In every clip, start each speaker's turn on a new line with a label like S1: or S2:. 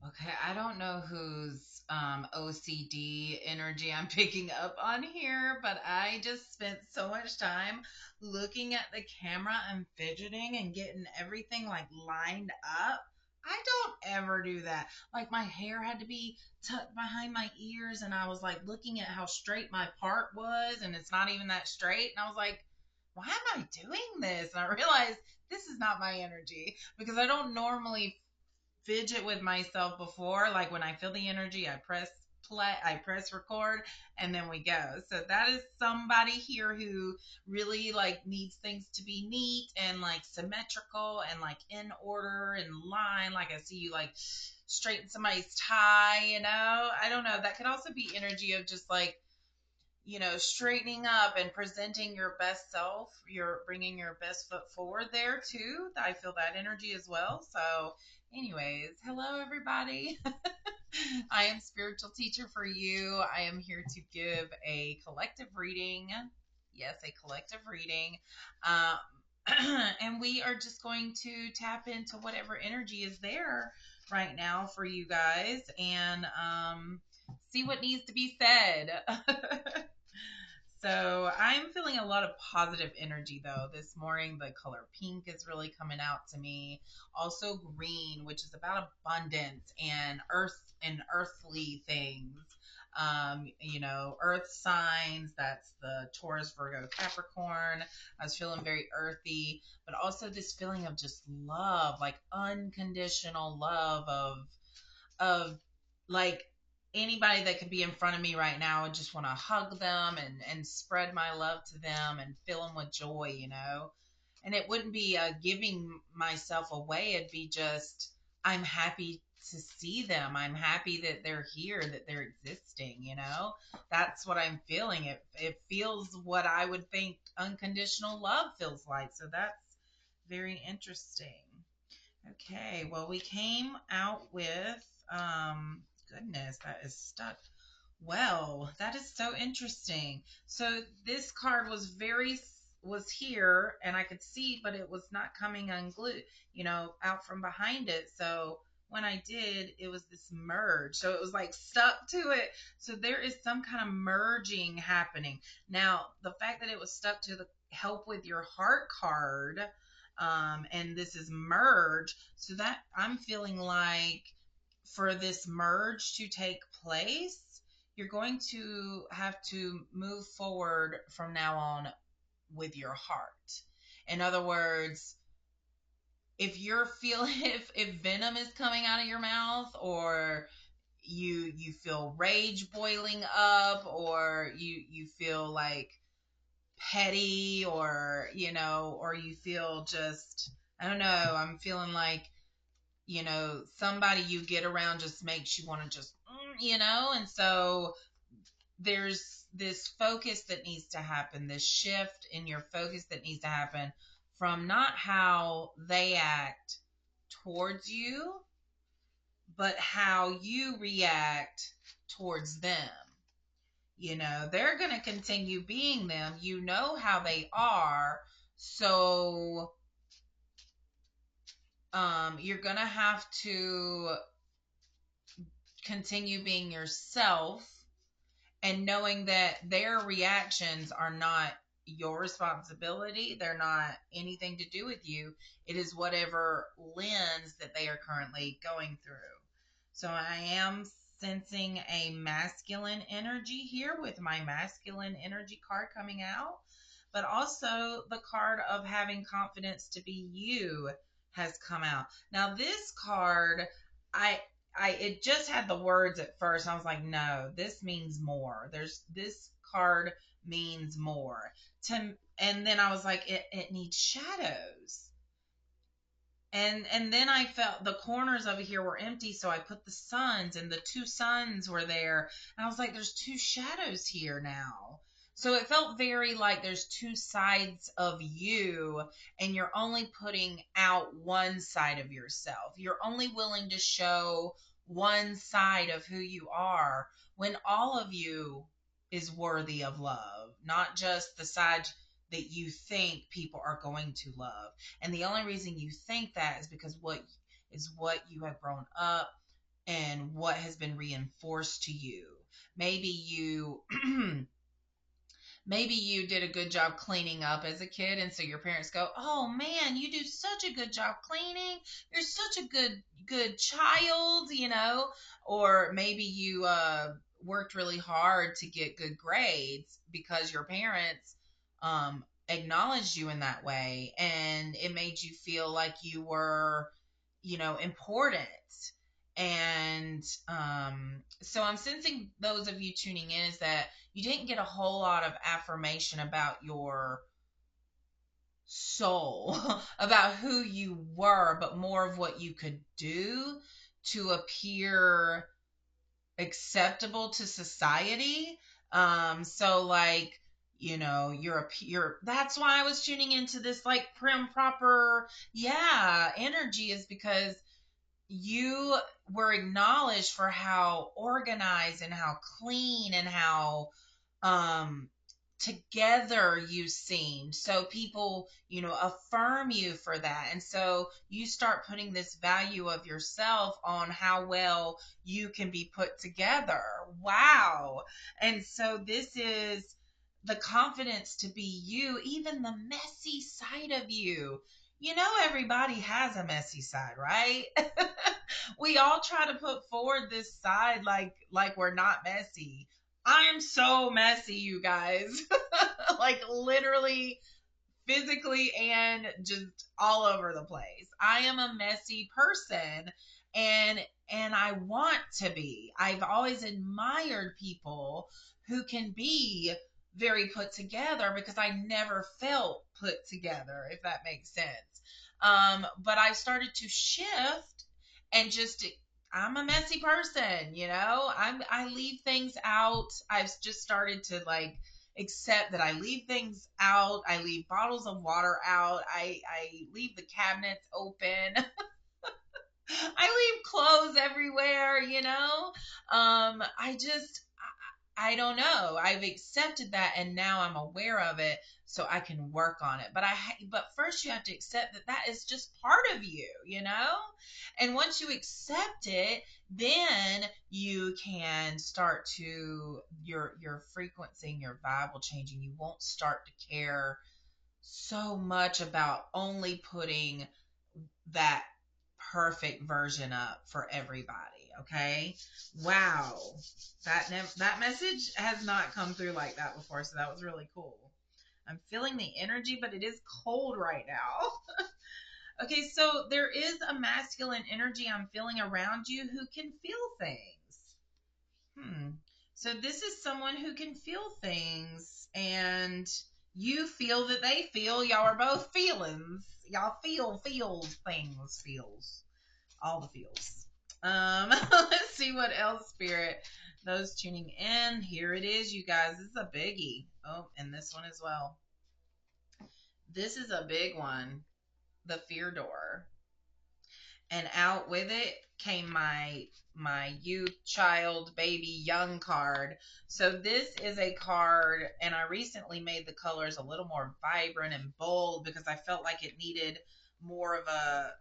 S1: Okay, I don't know whose OCD energy I'm picking up on here, but I just spent so much time looking at the camera and fidgeting and getting everything like lined up. I don't ever do that. Like my hair had to be tucked behind my ears, and I was like looking at how straight my part was, and it's not even that straight. And I was like, why am I doing this? And I realized this is not my energy because I don't normally fidget with myself before. Like when I feel the energy, I press play, I press record, and then we go. So that is somebody here who really like needs things to be neat and like symmetrical and like in order in line. Like I see you like straighten somebody's tie, I don't know. That could also be energy of just like straightening up and presenting your best self. You're bringing your best foot forward there too. I feel that energy as well. So, anyways, hello everybody. I am spiritual teacher for you. I am here to give a collective reading. Yes, a collective reading. And we are just going to tap into whatever energy is there right now for you guys and see what needs to be said. So I'm feeling a lot of positive energy though this morning. The color pink is really coming out to me. Also green, which is about abundance and earthly things. Earth signs. That's the Taurus, Virgo, Capricorn. I was feeling very earthy, but also this feeling of just love, like unconditional love of like anybody that could be in front of me right now. I just want to hug them and spread my love to them and fill them with joy. And it wouldn't be giving myself away. It'd be just, I'm happy to see them. I'm happy that they're here, that they're existing. That's what I'm feeling. It feels what I would think unconditional love feels like. So that's very interesting. Okay, well, we came out with, goodness, that is stuck. Well, that is so interesting. So this card was here and I could see, but it was not coming unglued, out from behind it. So when I did, it was this merge. So it was like stuck to it. So there is some kind of merging happening. Now, the fact that it was stuck to the help with your heart card, and this is merge. So that I'm feeling like for this merge to take place, you're going to have to move forward from now on with your heart. In other words, if you're feeling if venom is coming out of your mouth, or you feel rage boiling up, or you feel like petty, or you feel just, I don't know, I'm feeling like somebody you get around just makes you want to just and so there's this focus that needs to happen, this shift in your focus that needs to happen from not how they act towards you, but how you react towards them. They're going to continue being them. You know how they are. So you're going to have to continue being yourself and knowing that their reactions are not your responsibility. They're not anything to do with you. It is whatever lens that they are currently going through. So I am sensing a masculine energy here with my masculine energy card coming out, but also the card of having confidence to be you has come out. Now this card, I it just had the words at first. I was like, no, this means more. This card means more. And then I was like, it needs shadows. And then I felt the corners over here were empty, so I put the suns, and the two suns were there. And I was like, there's two shadows here now. So it felt very like there's two sides of you, and you're only putting out one side of yourself. You're only willing to show one side of who you are when all of you is worthy of love, not just the side that you think people are going to love. And the only reason you think that is because what you have grown up and what has been reinforced to you. Maybe you maybe you did a good job cleaning up as a kid, and so your parents go, "Oh man, you do such a good job cleaning. You're such a good child," or maybe you worked really hard to get good grades because your parents acknowledged you in that way, and it made you feel like you were, important. And so I'm sensing, those of you tuning in, is that you didn't get a whole lot of affirmation about your soul, about who you were, but more of what you could do to appear acceptable to society. So like, you're that's why I was tuning into this like prim proper, yeah, energy, is because you were acknowledged for how organized and how clean and how um together you seemed. So people, affirm you for that. And so you start putting this value of yourself on how well you can be put together. Wow. And so this is the confidence to be you, even the messy side of you. Everybody has a messy side, right? We all try to put forward this side like we're not messy. I am so messy, you guys. Like literally, physically, and just all over the place. I am a messy person, and I want to be. I've always admired people who can be very put together because I never felt put together, if that makes sense. But I started to shift and just, I'm a messy person, I leave things out. I've just started to like accept that I leave things out. I leave bottles of water out. I leave the cabinets open. I leave clothes everywhere. I just, I don't know. I've accepted that, and now I'm aware of it, so I can work on it. But first you have to accept that that is just part of you. And once you accept it, then you can start to, your frequency and your vibe will change, and you won't start to care so much about only putting that perfect version up for everybody. Okay. Wow. That message has not come through like that before, so that was really cool. I'm feeling the energy, but it is cold right now. Okay, so there is a masculine energy I'm feeling around you who can feel things. So this is someone who can feel things, and you feel that they feel. Y'all are both feelings. Y'all feels things, feels all the feels. Let's see what else, Spirit. Those tuning in, here it is, you guys. This is a biggie. Oh, and this one as well. This is a big one. The fear door. And out with it came my youth, child, baby, young card. So this is a card, and I recently made the colors a little more vibrant and bold because I felt like it needed more of a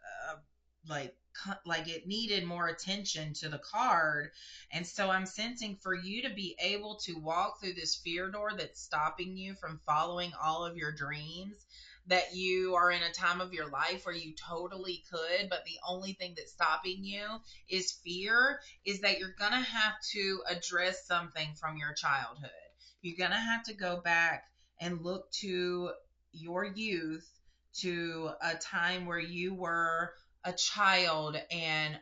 S1: like it needed more attention to the card. And so I'm sensing for you to be able to walk through this fear door that's stopping you from following all of your dreams, that you are in a time of your life where you totally could, but the only thing that's stopping you is fear, is that you're going to have to address something from your childhood. You're going to have to go back and look to your youth, to a time where you were a child, and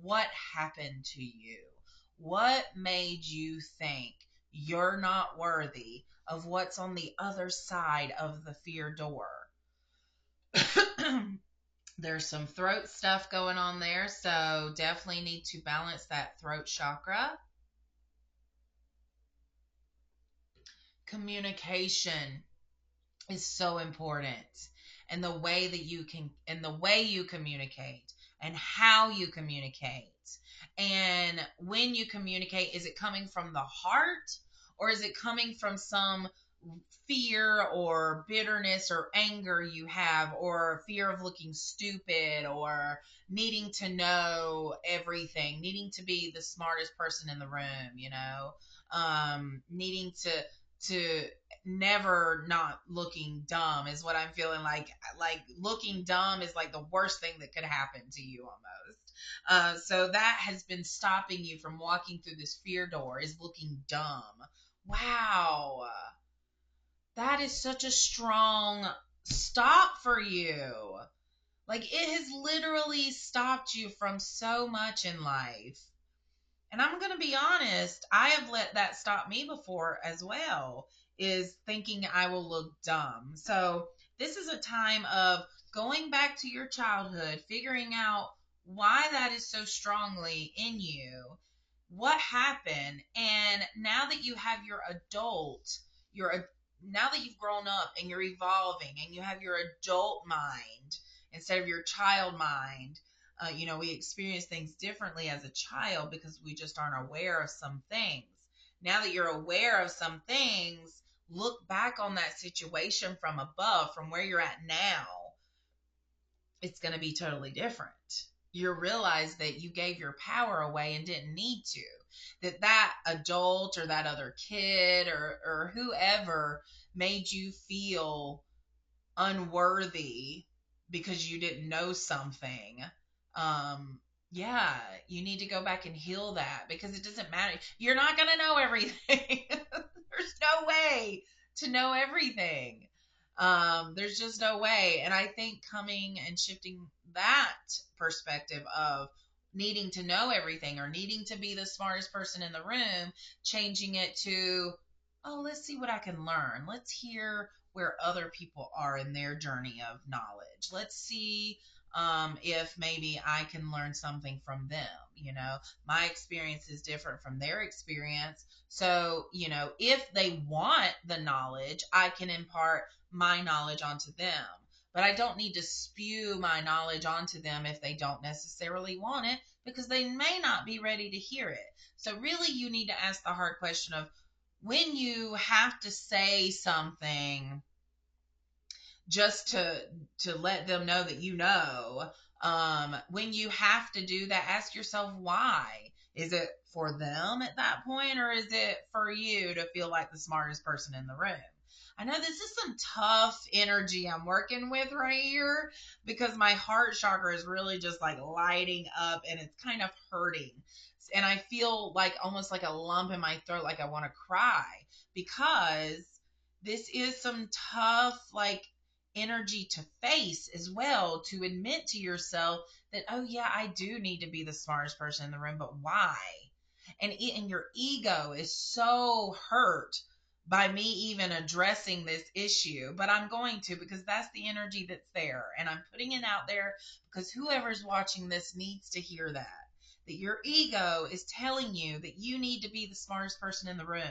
S1: what happened to you? What made you think you're not worthy of what's on the other side of the fear door? There's some throat stuff going on there, so definitely need to balance that throat chakra. Communication is so important, and the way you communicate and how you communicate. And when you communicate, is it coming from the heart, or is it coming from some fear or bitterness or anger you have, or fear of looking stupid, or needing to know everything, needing to be the smartest person in the room, needing to never not looking dumb is what I'm feeling like looking dumb is like the worst thing that could happen to you almost. So that has been stopping you from walking through this fear door, is looking dumb. Wow, that is such a strong stop for you. Like, it has literally stopped you from so much in life. And I'm going to be honest, I have let that stop me before as well, is thinking I will look dumb. So, this is a time of going back to your childhood, figuring out why that is so strongly in you, what happened, and now that you have your now that you've grown up and you're evolving and you have your adult mind instead of your child mind. We experience things differently as a child because we just aren't aware of some things. Now that you're aware of some things, look back on that situation from above, from where you're at now. It's going to be totally different. You realize that you gave your power away and didn't need to. That adult or that other kid or whoever made you feel unworthy because you didn't know something. um yeah, you need to go back and heal that, because it doesn't matter, you're not going to know everything. There's no way to know everything. There's just no way. And I think coming and shifting that perspective of needing to know everything or needing to be the smartest person in the room, changing it to, oh, let's see what I can learn. Let's hear where other people are in their journey of knowledge. Let's see if maybe I can learn something from them. My experience is different from their experience. So, if they want the knowledge, I can impart my knowledge onto them. But I don't need to spew my knowledge onto them if they don't necessarily want it, because they may not be ready to hear it. So, really, you need to ask the hard question of, when you have to say something just to let them know that when you have to do that, ask yourself why. Is it for them at that point, or is it for you to feel like the smartest person in the room? I know this is some tough energy I'm working with right here, because my heart chakra is really just like lighting up and it's kind of hurting. And I feel like almost like a lump in my throat, like I want to cry, because this is some tough, like, energy to face as well, to admit to yourself that, oh yeah, I do need to be the smartest person in the room, but why? And your ego is so hurt by me even addressing this issue, but I'm going to, because that's the energy that's there, and I'm putting it out there because whoever's watching this needs to hear that your ego is telling you that you need to be the smartest person in the room,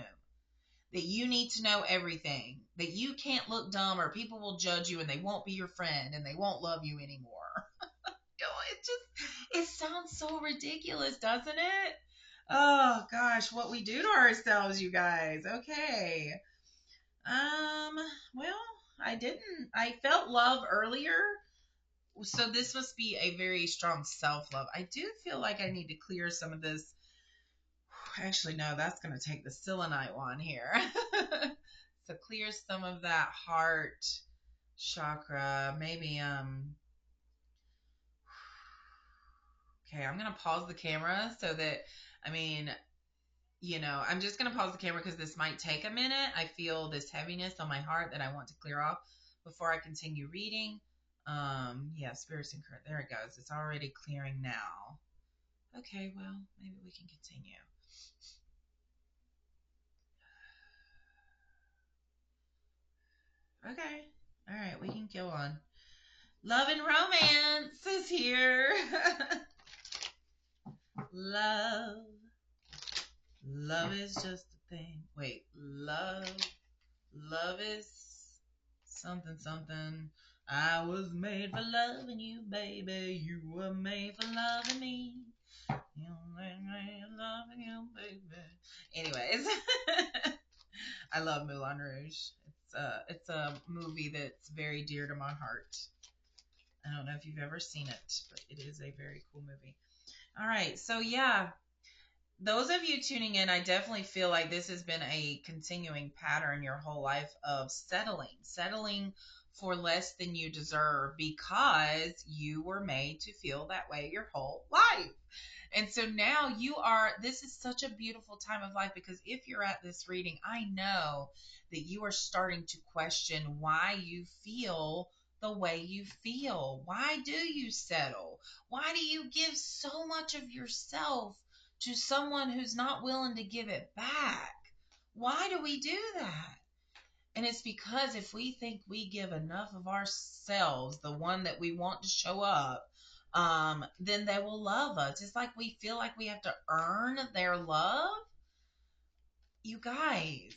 S1: that you need to know everything, that you can't look dumb or people will judge you and they won't be your friend and they won't love you anymore. It sounds so ridiculous, doesn't it? Oh gosh, what we do to ourselves, you guys. Okay. Well, I felt love earlier. So this must be a very strong self-love. I do feel like I need to clear some of this. Actually, no, that's going to take the selenite one here. So clear some of that heart chakra. Maybe, okay, I'm going to pause the camera so that, I mean, I'm just going to pause the camera because this might take a minute. I feel this heaviness on my heart that I want to clear off before I continue reading. Yeah, spirits and current. There it goes. It's already clearing now. Okay, well, maybe we can continue. Okay. All right, we can go on. Love and romance is here. Love. Love is just a thing. Wait, love. Love is something, something. I was made for loving you, baby. You were made for loving me. You were made for loving you, baby. Anyways, I love Moulin Rouge. It's a movie that's very dear to my heart. I don't know if you've ever seen it, but it is a very cool movie. All right, so yeah, those of you tuning in, I definitely feel like this has been a continuing pattern your whole life of settling for less than you deserve because you were made to feel that way your whole life. And so now this is such a beautiful time of life because if you're at this reading, I know that you are starting to question why you feel the way you feel. Why do you settle? Why do you give so much of yourself to someone who's not willing to give it back? Why do we do that? And it's because if we think we give enough of ourselves, the one that we want to show up, then they will love us. It's like we feel like we have to earn their love. You guys,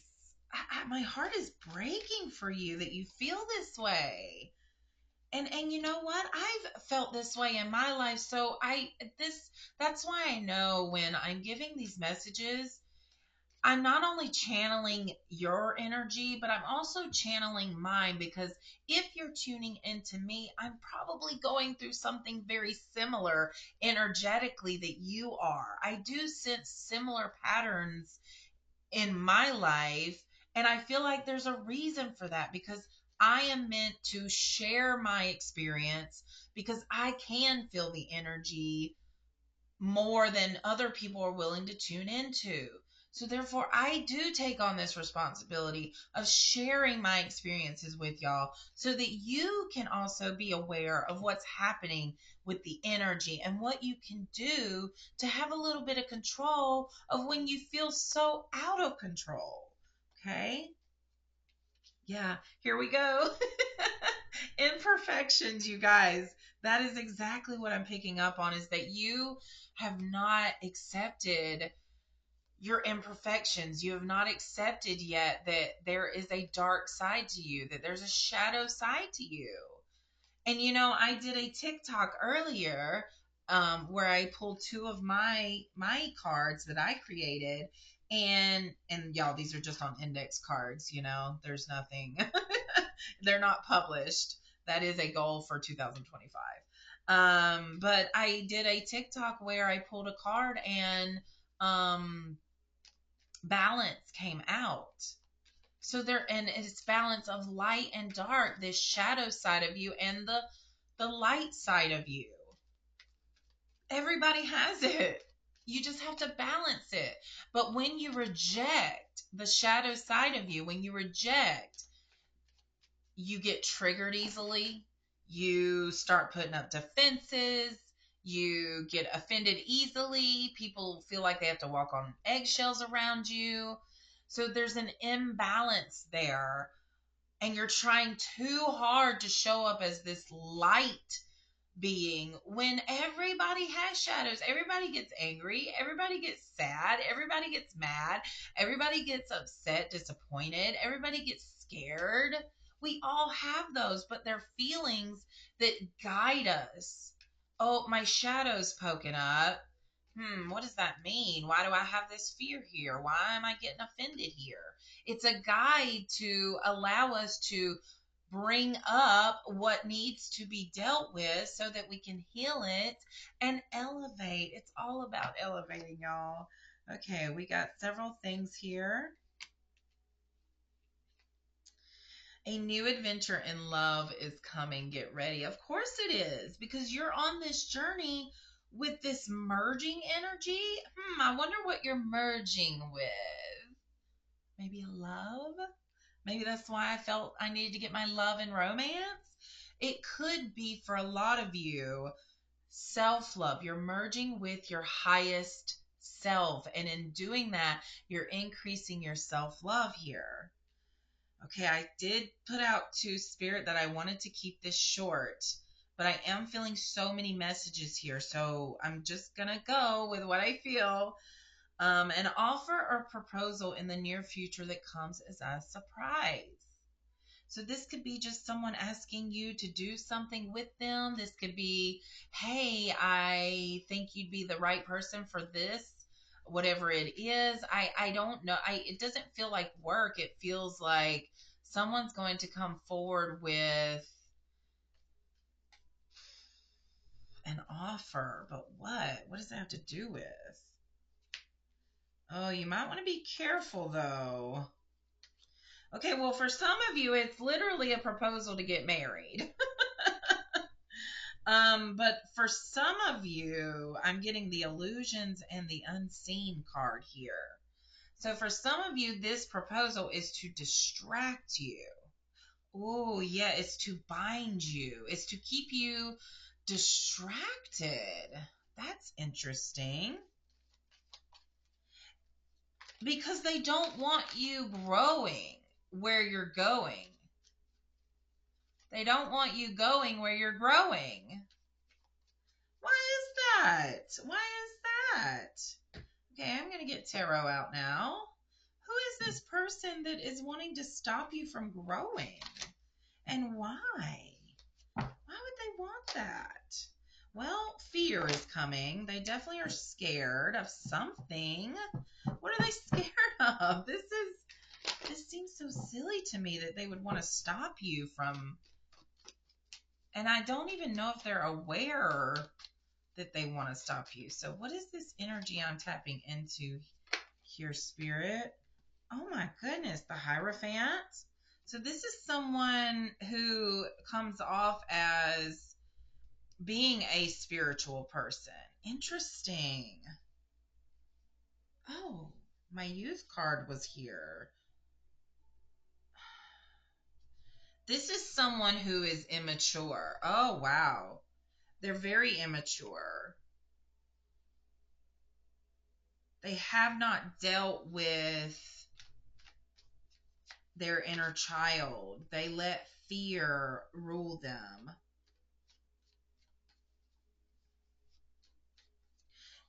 S1: my heart is breaking for you that you feel this way. And you know what? I've felt this way in my life. So that's why I know when I'm giving these messages, I'm not only channeling your energy, but I'm also channeling mine because if you're tuning into me, I'm probably going through something very similar energetically that you are. I do sense similar patterns in my life, and I feel like there's a reason for that because I am meant to share my experience because I can feel the energy more than other people are willing to tune into. So therefore, I do take on this responsibility of sharing my experiences with y'all so that you can also be aware of what's happening with the energy and what you can do to have a little bit of control of when you feel so out of control. Okay? Yeah, here we go. Imperfections, you guys. That is exactly what I'm picking up on is that you have not accepted your imperfections. You have not accepted yet that there is a dark side to you, that there's a shadow side to you. And I did a TikTok earlier where I pulled two of my cards that I created, and y'all, these are just on index cards. There's nothing. They're not published. That is a goal for 2025. But I did a TikTok where I pulled a card and balance came out. So and it's balance of light and dark, this shadow side of you and the light side of you. Everybody has it. You just have to balance it. But when you reject the shadow side of you, when you reject, you get triggered easily. You start putting up defenses. You get offended easily. People feel like they have to walk on eggshells around you. So there's an imbalance there. And you're trying too hard to show up as this light being when everybody has shadows. Everybody gets angry. Everybody gets sad. Everybody gets mad. Everybody gets upset, disappointed. Everybody gets scared. We all have those, but they're feelings that guide us. Oh, my shadow's poking up. What does that mean? Why do I have this fear here? Why am I getting offended here? It's a guide to allow us to bring up what needs to be dealt with so that we can heal it and elevate. It's all about elevating, y'all. Okay, we got several things here. A new adventure in love is coming. Get ready. Of course it is, because you're on this journey with this merging energy. I wonder what you're merging with. Maybe love? Maybe that's why I felt I needed to get my love and romance. It could be for a lot of you self love. You're merging with your highest self. And in doing that, you're increasing your self love here. Okay, I did put out to Spirit that I wanted to keep this short, but I am feeling so many messages here. So I'm just going to go with what I feel. An offer or proposal in the near future that comes as a surprise. So this could be just someone asking you to do something with them. This could be, hey, I think you'd be the right person for this, whatever it is. I don't know. It doesn't feel like work. It feels like Someone's going to come forward with an offer, but what? What does that have to do with? Oh, you might want to be careful though. Okay, well, for some of you, it's literally a proposal to get married. But for some of you, I'm getting the illusions and the unseen card here. So for some of you, this proposal is to distract you. Oh, yeah, it's to bind you. It's to keep you distracted. That's interesting. Because they don't want you growing where you're going. They don't want you going where you're growing. Why is that? Why is that? Okay, I'm going to get tarot out now. Who is this person that is wanting to stop you from growing? And why? Why would they want that? Well, fear is coming. They definitely are scared of something. What are they scared of? This seems so silly to me that they would want to stop you from, and I don't even know if they're aware that they want to stop you. So what is this energy I'm tapping into here, Spirit? Oh my goodness, the Hierophant. So this is someone who comes off as being a spiritual person. Interesting. Oh, my youth card was here. This is someone who is immature. Oh, wow. They're very immature. They have not dealt with their inner child. They let fear rule them.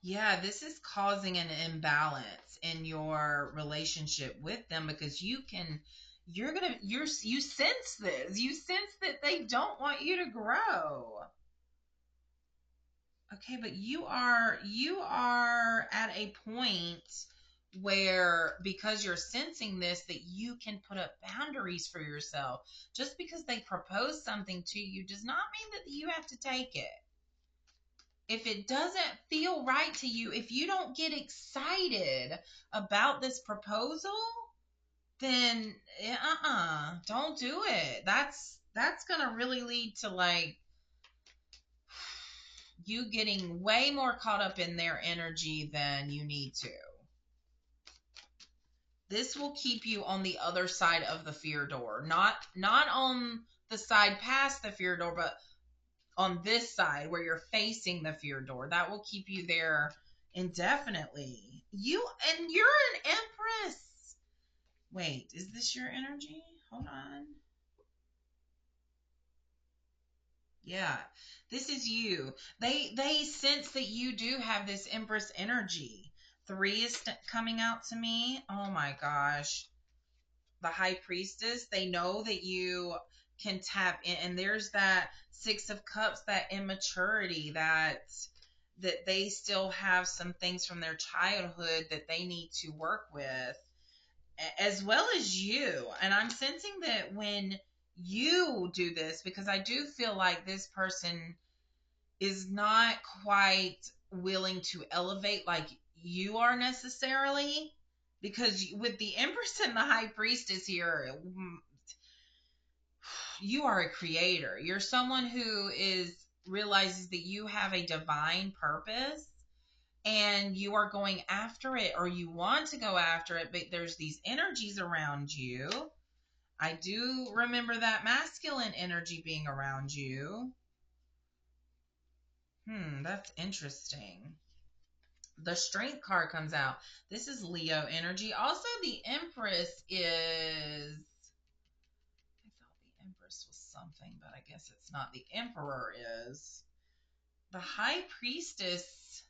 S1: Yeah, this is causing an imbalance in your relationship with them because you sense this. You sense that they don't want you to grow. Okay, but you are at a point where, because you're sensing this, that you can put up boundaries for yourself. Just because they propose something to you does not mean that you have to take it. If it doesn't feel right to you, if you don't get excited about this proposal, then don't do it. That's gonna really lead to like you getting way more caught up in their energy than you need to. This will keep you on the other side of the fear door, not on the side past the fear door, but on this side where you're facing the fear door. That will keep you there indefinitely. You're an empress. Wait, is this your energy? Hold on. Yeah, this is you. They sense that you do have this empress energy. 3 is coming out to me. Oh my gosh. The high priestess, they know that you can tap in, and there's that 6 of cups, that immaturity, that they still have some things from their childhood that they need to work with, as well as you. And I'm sensing that when you do this, because I do feel like this person is not quite willing to elevate like you are necessarily, because with the Empress and the High Priestess here, you are a creator. You're someone who realizes that you have a divine purpose and you are going after it, or you want to go after it, but there's these energies around you. I do remember that masculine energy being around you. That's interesting. The Strength card comes out. This is Leo energy. Also, the Empress is, I thought the Empress was something, but I guess it's not. The Emperor is. The High Priestess,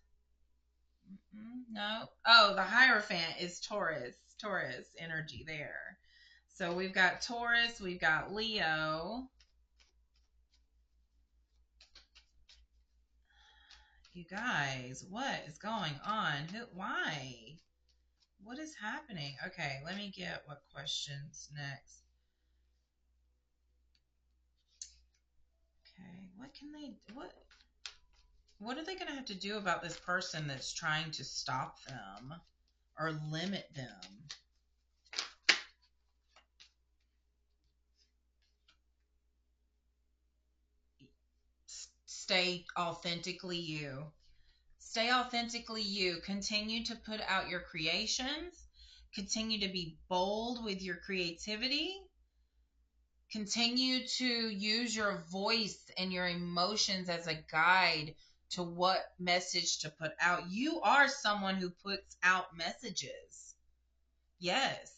S1: no. Oh, the Hierophant is Taurus. Taurus energy there. So we've got Taurus, we've got Leo. You guys, what is going on? Why? What is happening? Okay, let me get what questions next. Okay. What are they going to have to do about this person that's trying to stop them or limit them? Stay authentically you. Stay authentically you. Continue to put out your creations. Continue to be bold with your creativity. Continue to use your voice and your emotions as a guide to what message to put out. You are someone who puts out messages. Yes.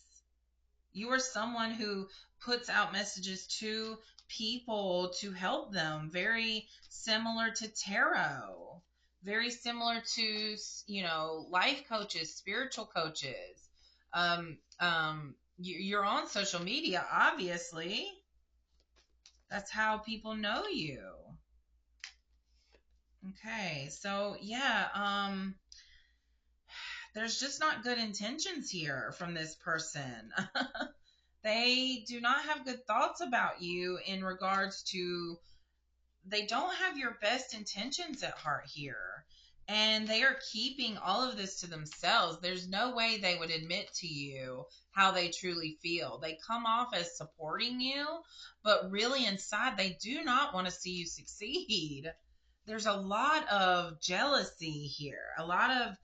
S1: You are someone who puts out messages to people to help them. Very similar to tarot. Very similar to, life coaches, spiritual coaches. You're on social media, obviously. That's how people know you. Okay, so yeah, there's just not good intentions here from this person. They do not have good thoughts about you in regards to, they don't have your best intentions at heart here. And they are keeping all of this to themselves. There's no way they would admit to you how they truly feel. They come off as supporting you, but really inside, they do not want to see you succeed. There's a lot of jealousy here, a lot of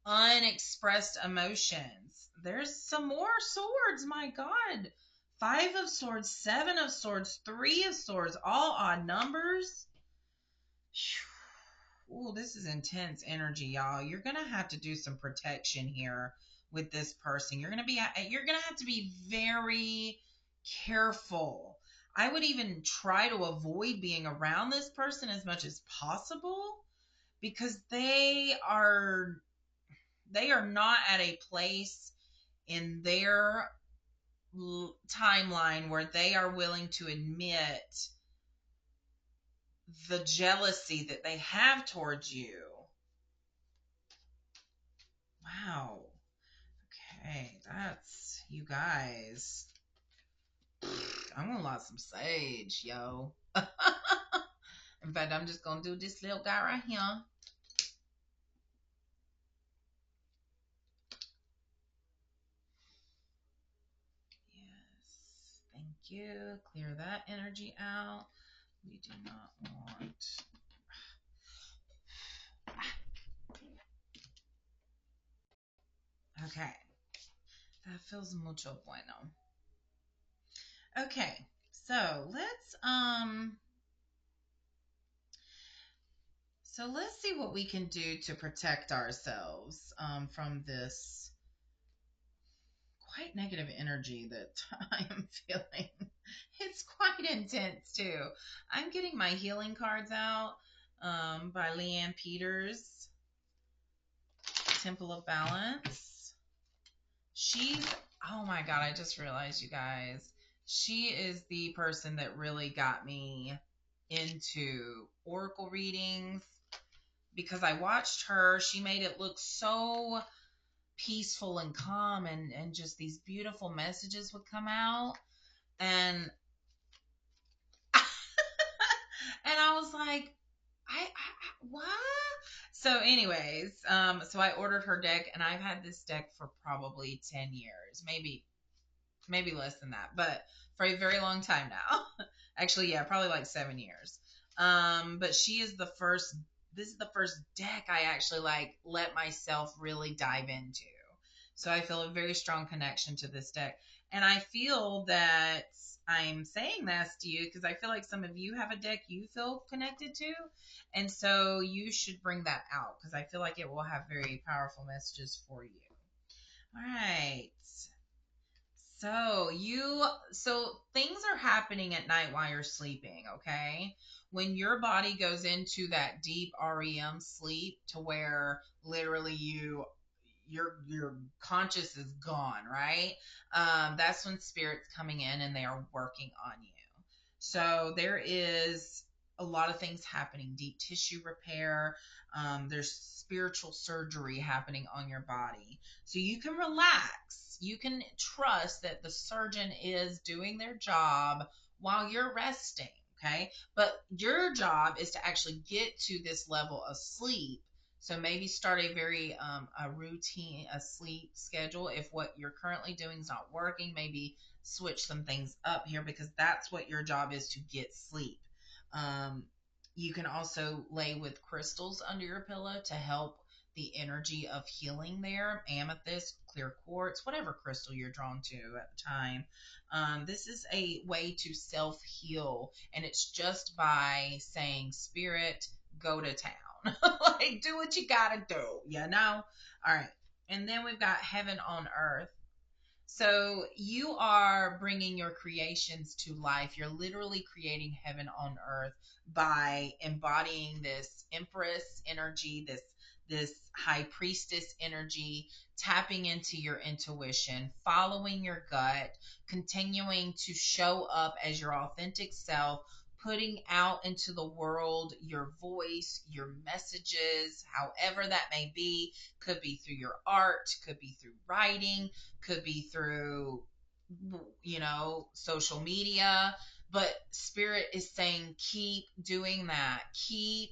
S1: unexpressed emotions. There's some more swords, my God. Five of swords, seven of swords, three of swords, all odd numbers. Ooh, this is intense energy, y'all. You're gonna have to do some protection here with this person. You're gonna have to be very careful. I would even try to avoid being around this person as much as possible because they are not at a place in their timeline where they are willing to admit the jealousy that they have towards you. Wow. Okay, that's you guys. I'm gonna light some sage, yo. In fact, I'm just gonna do this little guy right here. Yes. Thank you. Clear that energy out. We do not want. Okay. That feels mucho bueno. Okay. So let's see what we can do to protect ourselves from this quite negative energy that I am feeling. It's quite intense too. I'm getting my healing cards out by Leanne Peters, Temple of Balance. She's, oh my God, I just realized, you guys, she is the person that really got me into oracle readings because I watched her. She made it look so peaceful and calm, and just these beautiful messages would come out. And and I was like, what? So, anyways, so I ordered her deck, and I've had this deck for probably 10 years, maybe less than that, but for a very long time now. Actually, yeah, probably like 7 years. But she is the first. This is the first deck I actually like let myself really dive into. So I feel a very strong connection to this deck, and I feel that I'm saying this to you because I feel like some of you have a deck you feel connected to, and so you should bring that out because I feel like it will have very powerful messages for you. All right. So things are happening at night while you're sleeping, okay? When your body goes into that deep REM sleep to where literally your conscious is gone, right? That's when spirit's coming in and they are working on you. So there is a lot of things happening, deep tissue repair. There's spiritual surgery happening on your body. So you can relax. You can trust that the surgeon is doing their job while you're resting. Okay. But your job is to actually get to this level of sleep. So maybe start a very a routine, a sleep schedule. If what you're currently doing is not working, maybe switch some things up here, because that's what your job is, to get sleep. Um, you can also lay with crystals under your pillow to help the energy of healing there. Amethyst, clear quartz, whatever crystal you're drawn to at the time. This is a way to self heal, and it's just by saying, Spirit, go to town. Like, do what you gotta do, you know? All right. And then we've got heaven on earth. So you are bringing your creations to life. You're literally creating heaven on earth by embodying this empress energy, this high priestess energy, tapping into your intuition, following your gut, continuing to show up as your authentic self, putting out into the world your voice, your messages, however that may be. Could be through your art, could be through writing, could be through, social media. But Spirit is saying, keep doing that. Keep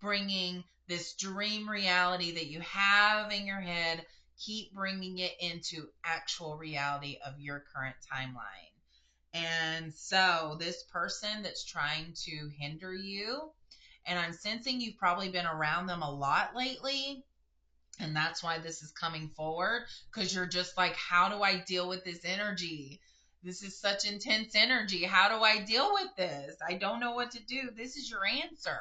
S1: bringing this dream reality that you have in your head, keep bringing it into actual reality of your current timeline. And so, this person that's trying to hinder you, and I'm sensing you've probably been around them a lot lately, and that's why this is coming forward, because you're just like, how do I deal with this energy? This is such intense energy. How do I deal with this? I don't know what to do. This is your answer.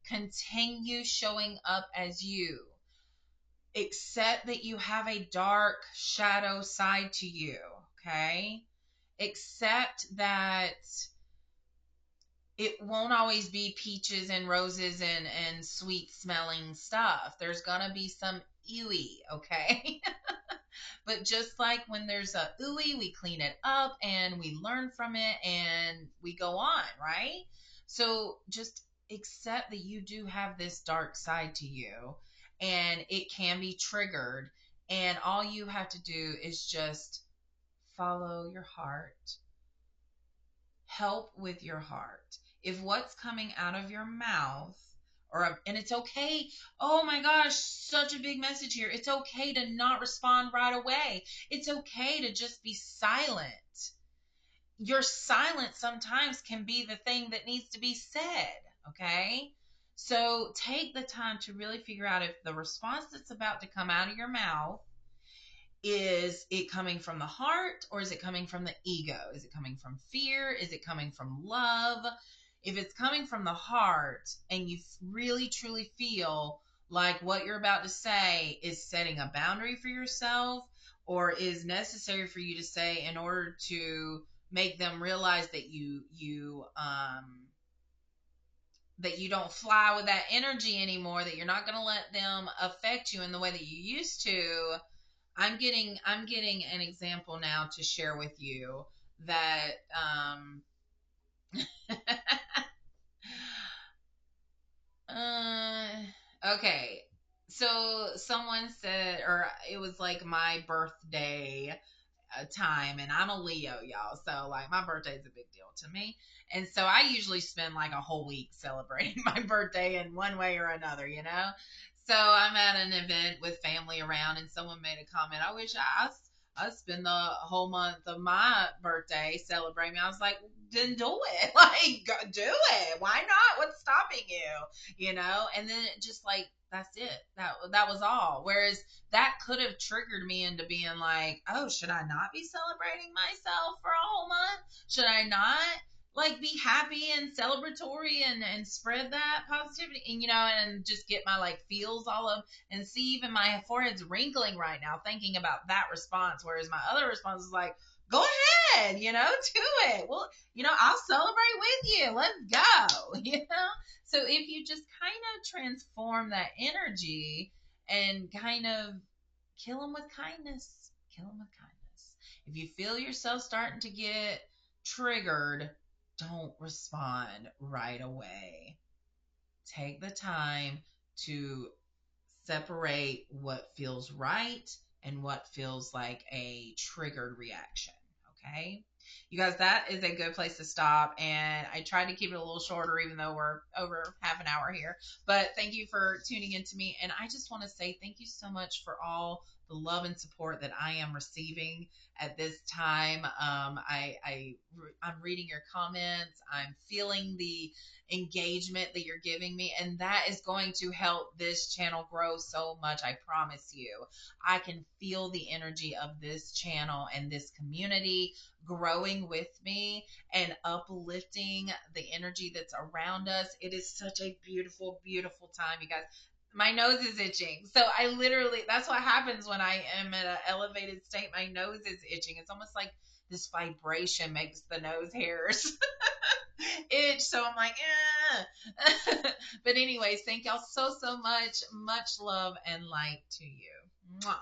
S1: Continue showing up as you. Accept that you have a dark shadow side to you. Okay? Accept that it won't always be peaches and roses and sweet smelling stuff. There's gonna be some ooey, okay? But just like when there's a ooey, we clean it up and we learn from it and we go on, right? So just accept that you do have this dark side to you, and it can be triggered, and all you have to do is just follow your heart. Help with your heart. If what's coming out of your mouth, and it's okay. Oh my gosh, such a big message here. It's okay to not respond right away. It's okay to just be silent. Your silence sometimes can be the thing that needs to be said, okay? So take the time to really figure out if the response that's about to come out of your mouth, is it coming from the heart, or is it coming from the ego? Is it coming from fear? Is it coming from love? If it's coming from the heart and you really truly feel like what you're about to say is setting a boundary for yourself, or is necessary for you to say in order to make them realize that you don't fly with that energy anymore, that you're not going to let them affect you in the way that you used to. I'm getting an example now to share with you that uh, okay. So someone said, or it was like my birthday time, and I'm a Leo, y'all. So like my birthday is a big deal to me. And so I usually spend like a whole week celebrating my birthday in one way or another, you know? So I'm at an event with family around, and someone made a comment. I wish I spend the whole month of my birthday celebrating. I was like, then do it. Like, go, do it. Why not? What's stopping you? You know? And then it just like, that's it. That was all. Whereas that could have triggered me into being like, oh, should I not be celebrating myself for a whole month? Should I not like be happy and celebratory and spread that positivity, and and just get my like feels all of, and see, even my forehead's wrinkling right now thinking about that response, whereas my other response is like, go ahead, do it. Well, I'll celebrate with you. Let's go. So if you just kind of transform that energy and kind of kill them with kindness. Kill them with kindness. If you feel yourself starting to get triggered, don't respond right away. Take the time to separate what feels right and what feels like a triggered reaction. Okay? You guys, that is a good place to stop. And I tried to keep it a little shorter, even though we're over half an hour here. But thank you for tuning in to me. And I just want to say thank you so much for all the love and support that I am receiving at this time. I'm reading your comments. I'm feeling the engagement that you're giving me, and that is going to help this channel grow so much. I promise you. I can feel the energy of this channel and this community growing with me and uplifting the energy that's around us. It is such a beautiful, beautiful time, you guys. My nose is itching. So I literally, that's what happens when I am in an elevated state. My nose is itching. It's almost like this vibration makes the nose hairs itch. So I'm like, eh. But anyways, thank y'all so, so much. Much love and light to you. Mwah.